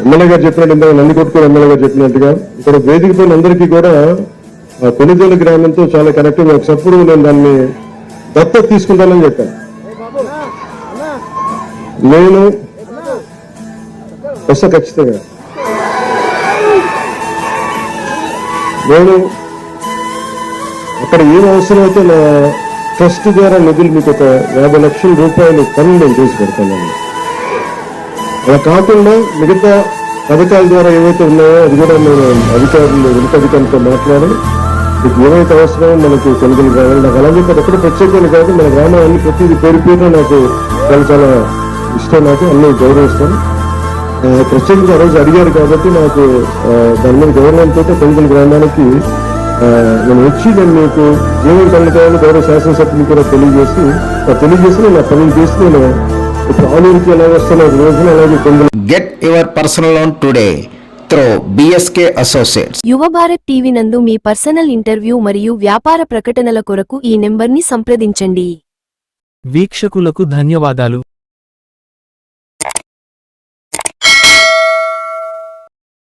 MLA గారు చెప్పినట్టు Nandikotkur MLA గారు చెప్పినట్టుగా ఇక్కడ వేదిక పైన అందరికీ కూడా కొనుగోలు గ్రామంతో చాలా కనెక్టివ్. ఒకప్పుడు నేను దాన్ని దత్తత తీసుకుంటానని చెప్పాను. నేను ఖచ్చితంగా నేను అక్కడ ఏం అవసరం అయితే నా ట్రస్ట్ ద్వారా నిధులు మీకు ఒక 50 లక్షల రూపాయలు పనులు నేను చేసి పెడతానండి. అలా కాకుండా మిగతా పథకాల ద్వారా ఏవైతే ఉన్నాయో అది కూడా నేను ఉన్నతాధికారులతో మాట్లాడి మీకు ఏవైతే అవసరమో మనకి కొనుగోలు కావాలి. నాకు అలాగే అక్కడ ప్రత్యేకమైన కాదు, మన గ్రామాన్ని ప్రతిదీ పేరు పేరు నాకు చాలా చాలా ఇష్టం. నాకు అన్ని గౌరవిస్తాను. ప్రత్యేకంగా ఆ రోజు అడిగారు కాబట్టి నాకు దాని మీద గౌరవంతో కొనుగోలు గ్రామానికి నేను వచ్చి నేను మీకు ఏమేమి పనులు కావాలో గౌరవ శాసనసభ్యులు కూడా తెలియజేసి నేను ఆ పనులు చేసి నేను ఇప్పుడు ఆలూరికి ఎలా వస్తానో రోజున అలాగే కొనుగోలు. Get your personal loan today through BSK associates. యువ భారత్ టీవీ నందు మీ పర్సనల్ ఇంటర్వ్యూ మరియు వ్యాపార ప్రకటనల కొరకు ఈ నెంబర్ని సంప్రదించండి. వీక్షకులకు ధన్యవాదాలు.